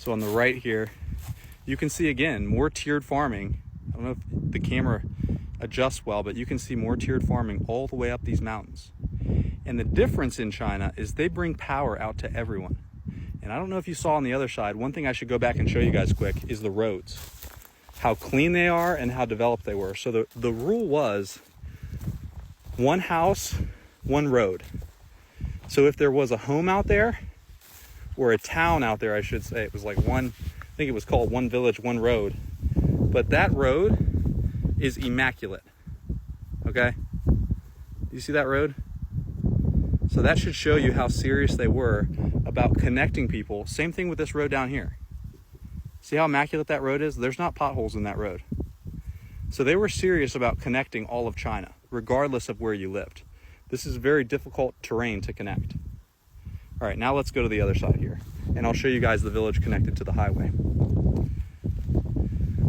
So on the right here, you can see again, more tiered farming. I don't know if the camera adjusts well, but you can see more tiered farming all the way up these mountains. And the difference in China is they bring power out to everyone. And I don't know if you saw on the other side, one thing I should go back and show you guys quick is the roads. How clean they are and how developed they were. So the rule was one house, one road. So if there was a home out there, or a town out there, I should say, it was like one, I think it was called one village, one road. But that road is immaculate, okay? You see that road? So that should show you how serious they were about connecting people. Same thing with this road down here. See how immaculate that road is? There's not potholes in that road. So they were serious about connecting all of China, regardless of where you lived. This is very difficult terrain to connect. All right, now let's go to the other side here, and I'll show you guys the village connected to the highway.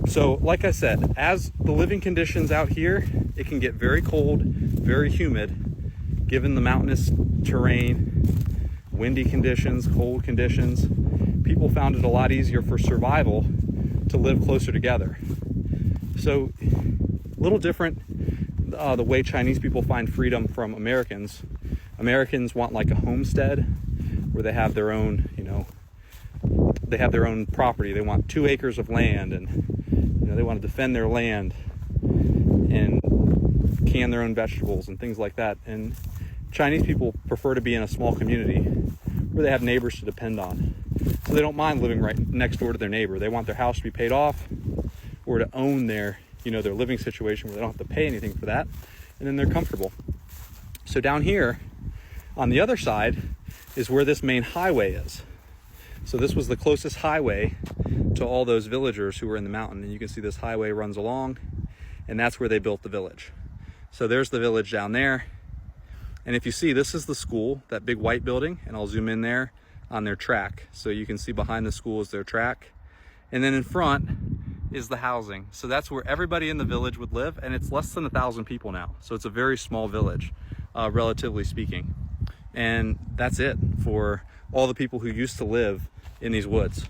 So, like I said, as the living conditions out here, it can get very cold, very humid, given the mountainous terrain, windy conditions, cold conditions. People found it a lot easier for survival to live closer together. So, a little different the way Chinese people find freedom from Americans. Americans want like a homestead where they have their own, they have their own property. They want 2 acres of land, and they want to defend their land and can their own vegetables and things like that. And Chinese people prefer to be in a small community where they have neighbors to depend on. So they don't mind living right next door to their neighbor. They want their house to be paid off or to own their living situation where they don't have to pay anything for that, and then they're comfortable. So down here on the other side is where this main highway is. So this was the closest highway to all those villagers who were in the mountain, and you can see this highway runs along, and that's where they built the village. So there's the village down there, and if you see, this is the school, that big white building, and I'll zoom in there on their track. So you can see behind the school is their track, and then in front is the housing. So that's where everybody in the village would live, and it's less than 1,000 people now. So it's a very small village, relatively speaking. And that's it for all the people who used to live in these woods.